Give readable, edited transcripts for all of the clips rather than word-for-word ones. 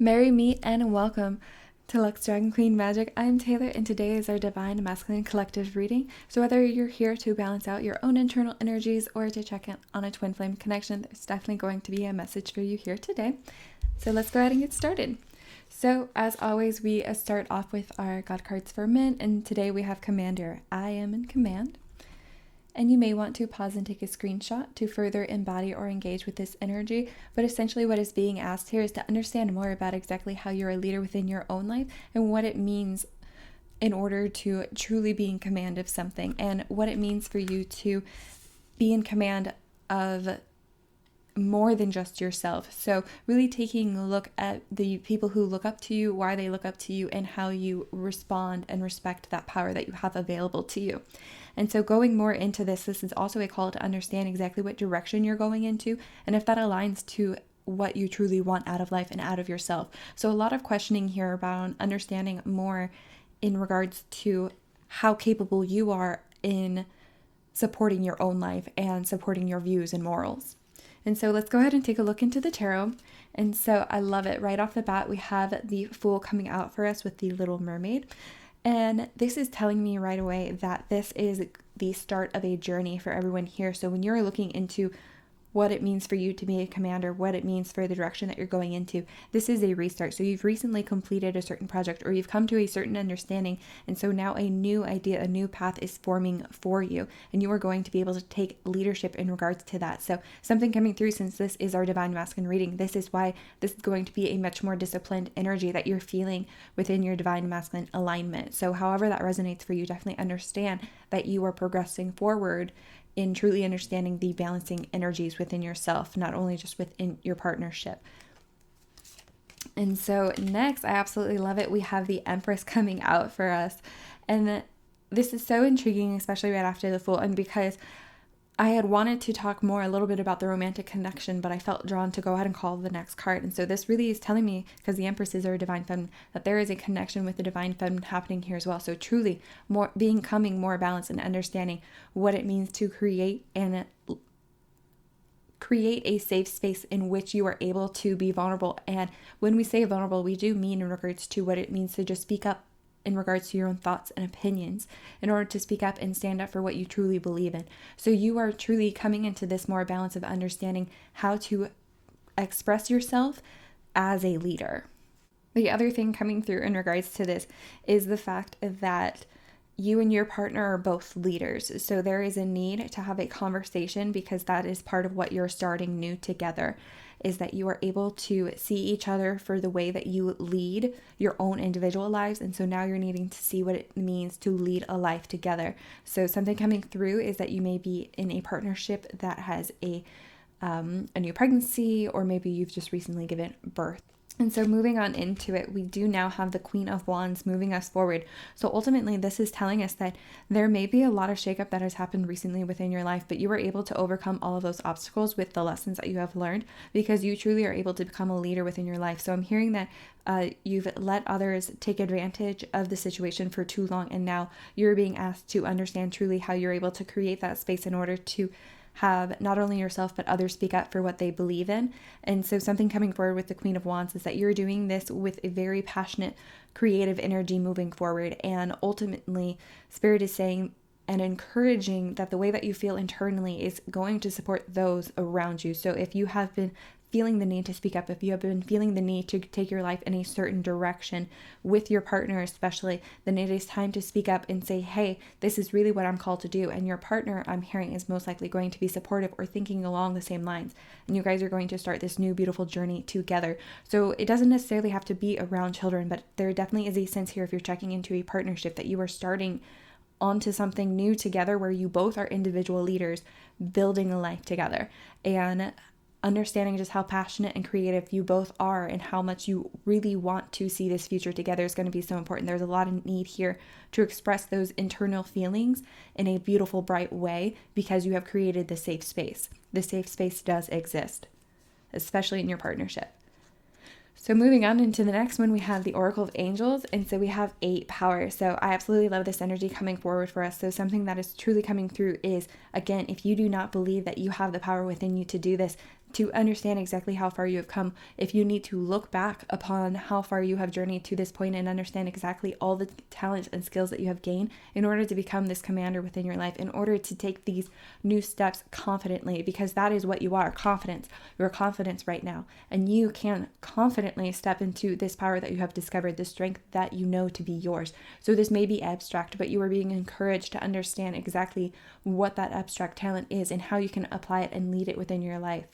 Merry meet and welcome to Lux Dragon Queen Magic. I'm Taylor and today is our Divine Masculine Collective reading. So whether you're here to balance out your own internal energies or to check in on a twin flame connection, there's definitely going to be a message for you here today. So let's go ahead and get started. So as always, we start off with our God cards for men, and today we have Commander. I am in command. And you may want to pause and take a screenshot to further embody or engage with this energy. But essentially what is being asked here is to understand more about exactly how you're a leader within your own life and what it means in order to truly be in command of something, and what it means for you to be in command of more than just yourself. So really taking a look at the people who look up to you, why they look up to you, and how you respond and respect that power that you have available to you. And so going more into this is also a call to understand exactly what direction you're going into and if that aligns to what you truly want out of life and out of yourself. So a lot of questioning here about understanding more in regards to how capable you are in supporting your own life and supporting your views and morals. And so let's go ahead and take a look into the tarot. And so I love it. Right off the bat, we have the Fool coming out for us with the Little Mermaid. And this is telling me right away that this is the start of a journey for everyone here. So when you're looking into what it means for you to be a commander, what it means for the direction that you're going into, this is a restart. So you've recently completed a certain project or you've come to a certain understanding. And so now a new idea, a new path is forming for you. And you are going to be able to take leadership in regards to that. So something coming through, since this is our Divine Masculine reading, this is why this is going to be a much more disciplined energy that you're feeling within your Divine Masculine alignment. So however that resonates for you, definitely understand that you are progressing forward in truly understanding the balancing energies within yourself, not only just within your partnership. And so next, I absolutely love it. We have the Empress coming out for us. And this is so intriguing, especially right after the Fool. And because I had wanted to talk more a little bit about the romantic connection, but I felt drawn to go ahead and call the next card. And so this really is telling me, because the Empresses are a Divine Feminine, that there is a connection with the Divine Feminine happening here as well. So truly becoming more balanced and understanding what it means to create a safe space in which you are able to be vulnerable. And when we say vulnerable, we do mean in regards to what it means to just speak up in regards to your own thoughts and opinions, in order to speak up and stand up for what you truly believe in. So you are truly coming into this more balance of understanding how to express yourself as a leader. The other thing coming through in regards to this is the fact that you and your partner are both leaders. So there is a need to have a conversation, because that is part of what you're starting new together, is that you are able to see each other for the way that you lead your own individual lives. And so now you're needing to see what it means to lead a life together. So something coming through is that you may be in a partnership that has a new pregnancy, or maybe you've just recently given birth. And so moving on into it, we do now have the Queen of Wands moving us forward. So ultimately, this is telling us that there may be a lot of shakeup that has happened recently within your life, but you were able to overcome all of those obstacles with the lessons that you have learned, because you truly are able to become a leader within your life. So I'm hearing that you've let others take advantage of the situation for too long, and now you're being asked to understand truly how you're able to create that space in order to have not only yourself but others speak up for what they believe in. And so something coming forward with the Queen of Wands is that you're doing this with a very passionate, creative energy moving forward. And ultimately, Spirit is saying and encouraging that the way that you feel internally is going to support those around you. So if you have been feeling the need to speak up, if you have been feeling the need to take your life in a certain direction with your partner especially, then it is time to speak up and say, hey, this is really what I'm called to do. And your partner, I'm hearing, is most likely going to be supportive or thinking along the same lines. And you guys are going to start this new beautiful journey together. So it doesn't necessarily have to be around children, but there definitely is a sense here, if you're checking into a partnership, that you are starting onto something new together where you both are individual leaders building a life together. And understanding just how passionate and creative you both are and how much you really want to see this future together is going to be so important. There's a lot of need here to express those internal feelings in a beautiful, bright way, because you have created the safe space. The safe space does exist, especially in your partnership. So moving on into the next one, we have the Oracle of Angels. And so we have 8 power. So I absolutely love this energy coming forward for us. So something that is truly coming through is, again, if you do not believe that you have the power within you to do this, to understand exactly how far you have come, if you need to look back upon how far you have journeyed to this point and understand exactly all the talents and skills that you have gained in order to become this commander within your life, in order to take these new steps confidently, because that is what you are, confidence. You're confidence right now, and you can confidently step into this power that you have discovered, the strength that you know to be yours. So this may be abstract, but you are being encouraged to understand exactly what that abstract talent is and how you can apply it and lead it within your life.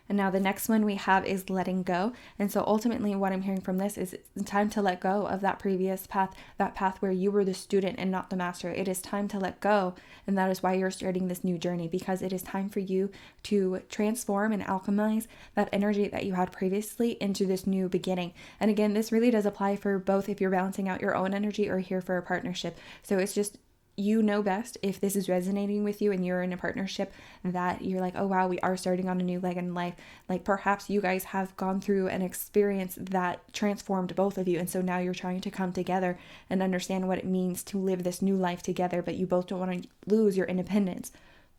And now the next one we have is letting go. And so ultimately what I'm hearing from this is it's time to let go of that previous path, that path where you were the student and not the master. It is time to let go. And that is why you're starting this new journey, because it is time for you to transform and alchemize that energy that you had previously into this new beginning. And again, this really does apply for both if you're balancing out your own energy or here for a partnership. So it's just, you know best if this is resonating with you and you're in a partnership that you're like, oh wow, we are starting on a new leg in life. Like perhaps you guys have gone through an experience that transformed both of you. And so now you're trying to come together and understand what it means to live this new life together, but you both don't want to lose your independence,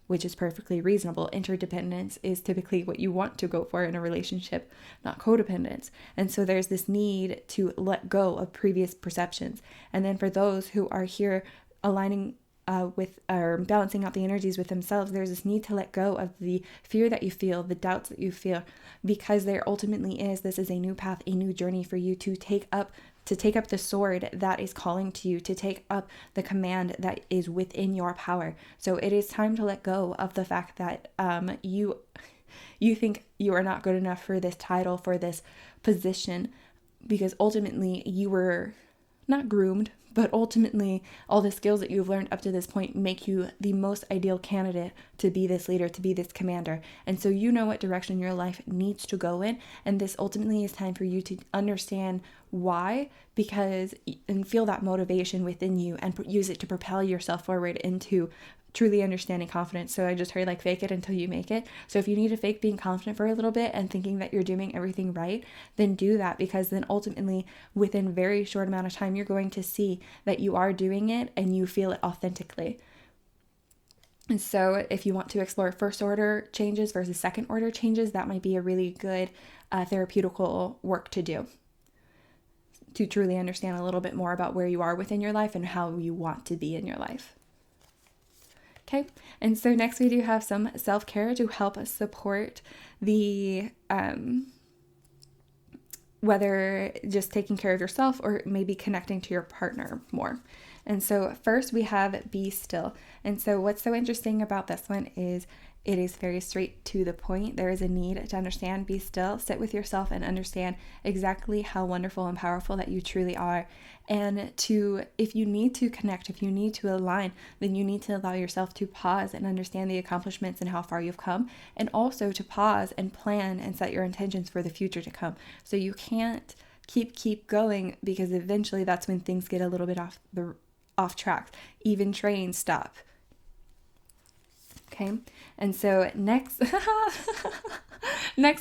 which is perfectly reasonable. Interdependence is typically what you want to go for in a relationship, not codependence. And so there's this need to let go of previous perceptions. And then for those who are here aligning with or balancing out the energies with themselves, there's this need to let go of the fear that you feel, the doubts that you feel, because there ultimately is, this is a new path, a new journey for you to take up the sword that is calling to you, to take up the command that is within your power. So it is time to let go of the fact that you think you are not good enough for this title, for this position, because ultimately you were not groomed, but ultimately all the skills that you've learned up to this point make you the most ideal candidate to be this leader, to be this commander. And so you know what direction your life needs to go in. And this ultimately is time for you to understand why, and feel that motivation within you and use it to propel yourself forward into truly understanding confidence. So I just heard like fake it until you make it. So if you need to fake being confident for a little bit and thinking that you're doing everything right, then do that, because then ultimately within a very short amount of time, you're going to see that you are doing it and you feel it authentically. And so if you want to explore first order changes versus second order changes, that might be a really good therapeutical work to do, to truly understand a little bit more about where you are within your life and how you want to be in your life. Okay, and so next we do have some self-care to help us support the, whether just taking care of yourself or maybe connecting to your partner more. And so first we have be still. And so what's so interesting about this one is it is very straight to the point. There is a need to understand, be still, sit with yourself and understand exactly how wonderful and powerful that you truly are. And if you need to connect, if you need to align, then you need to allow yourself to pause and understand the accomplishments and how far you've come, and also to pause and plan and set your intentions for the future to come. So you can't keep going, because eventually that's when things get a little bit off track. Even trains stop. Okay, and so next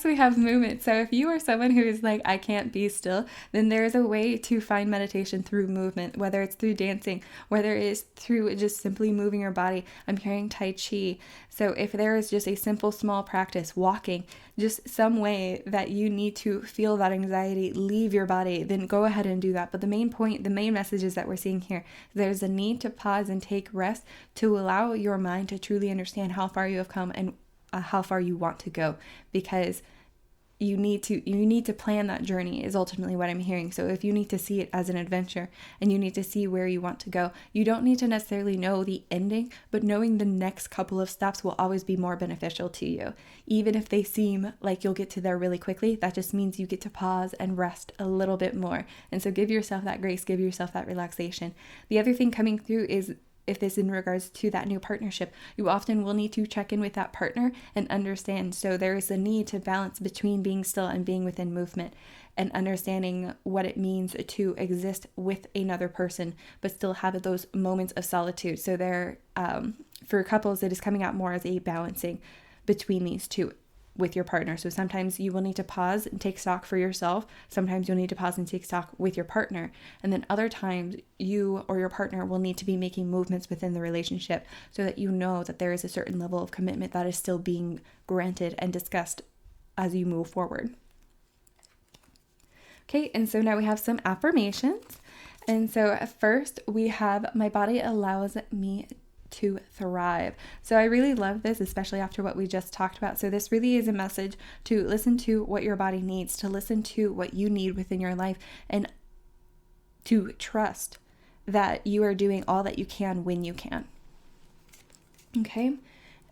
we have movement. So if you are someone who is like, I can't be still, then there is a way to find meditation through movement, whether it's through dancing, whether it is through just simply moving your body. I'm hearing Tai Chi. So if there is just a simple, small practice, walking, just some way that you need to feel that anxiety leave your body, then go ahead and do that. But the main messages that we're seeing here, there's a need to pause and take rest to allow your mind to truly understand how far you have come and how far you want to go, because you need to plan that journey is ultimately what I'm hearing. So if you need to see it as an adventure and you need to see where you want to go, you don't need to necessarily know the ending, but knowing the next couple of steps will always be more beneficial to you. Even if they seem like you'll get to there really quickly, that just means you get to pause and rest a little bit more. And so give yourself that grace, give yourself that relaxation. The other thing coming through is, if this in regards to that new partnership, you often will need to check in with that partner and understand. So there is a need to balance between being still and being within movement, and understanding what it means to exist with another person, but still have those moments of solitude. So there, for couples, it is coming out more as a balancing between these two. with your partner. So sometimes you will need to pause and take stock for yourself. Sometimes you'll need to pause and take stock with your partner. And then other times you or your partner will need to be making movements within the relationship so that you know that there is a certain level of commitment that is still being granted and discussed as you move forward. Okay, and so now we have some affirmations. And so first we have, my body allows me to thrive. So I really love this, especially after what we just talked about. So this really is a message to listen to what your body needs, to listen to what you need within your life, and to trust that you are doing all that you can when you can. Okay.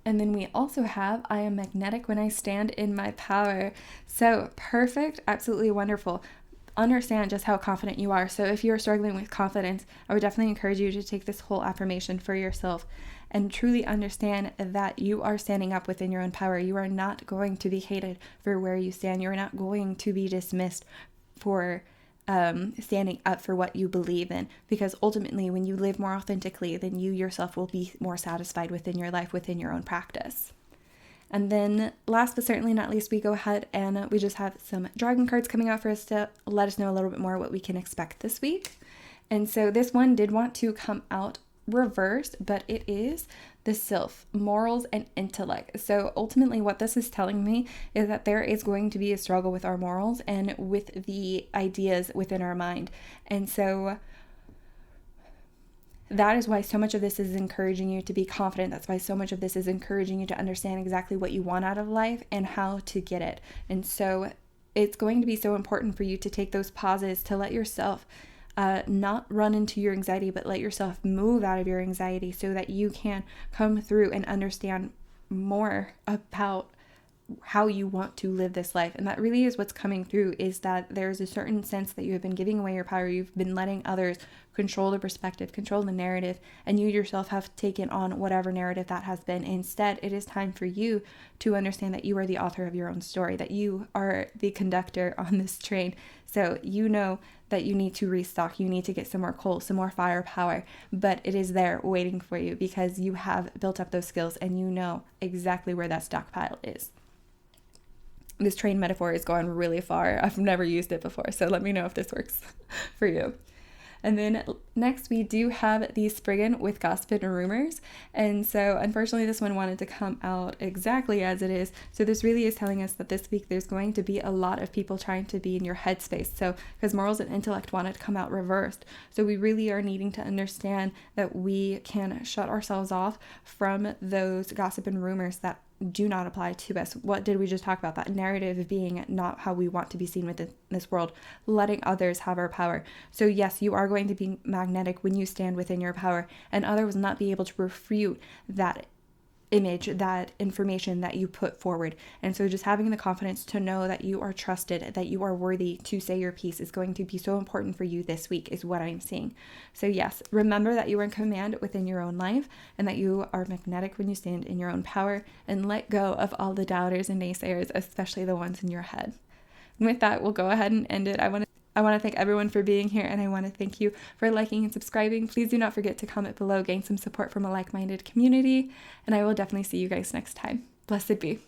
And then we also have, I am magnetic when I stand in my power. So perfect, absolutely wonderful. Understand just how confident you are. So if you're struggling with confidence, I would definitely encourage you to take this whole affirmation for yourself and truly understand that you are standing up within your own power. You are not going to be hated for where you stand. You're not going to be dismissed for standing up for what you believe in, because ultimately when you live more authentically, then you yourself will be more satisfied within your life, within your own practice. And then last but certainly not least, we go ahead and we just have some dragon cards coming out for us to let us know a little bit more what we can expect this week. And so this one did want to come out reversed, but it is the Sylph, morals and intellect. So ultimately what this is telling me is that there is going to be a struggle with our morals and with the ideas within our mind. And so that is why so much of this is encouraging you to be confident. That's why so much of this is encouraging you to understand exactly what you want out of life and how to get it. And so it's going to be so important for you to take those pauses to let yourself not run into your anxiety, but let yourself move out of your anxiety so that you can come through and understand more about how you want to live this life. And that really is what's coming through, is that there's a certain sense that you have been giving away your power. You've been letting others control the perspective, control the narrative, and you yourself have taken on whatever narrative that has been. Instead, it is time for you to understand that you are the author of your own story, that you are the conductor on this train. So you know that you need to restock, you need to get some more coal, some more firepower, but it is there waiting for you because you have built up those skills and you know exactly where that stockpile is. This train metaphor is going really far. I've never used it before, so let me know if this works for you. And then next we do have the Spriggan with Gossip and Rumors. And so unfortunately this one wanted to come out exactly as it is. So this really is telling us that this week there's going to be a lot of people trying to be in your headspace. So because morals and intellect wanted to come out reversed. So we really are needing to understand that we can shut ourselves off from those gossip and rumors that do not apply to us. What did we just talk about? That narrative being not how we want to be seen within this world, letting others have our power. So yes, you are going to be magnetic when you stand within your power, and others will not be able to refute that image, that information that you put forward. And so just having the confidence to know that you are trusted, that you are worthy to say your piece is going to be so important for you this week, is what I'm seeing. So yes, remember that you are in command within your own life and that you are magnetic when you stand in your own power, and let go of all the doubters and naysayers, especially the ones in your head. And with that, we'll go ahead and end it. I want to thank everyone for being here, and I want to thank you for liking and subscribing. Please do not forget to comment below, gain some support from a like-minded community, and I will definitely see you guys next time. Blessed be.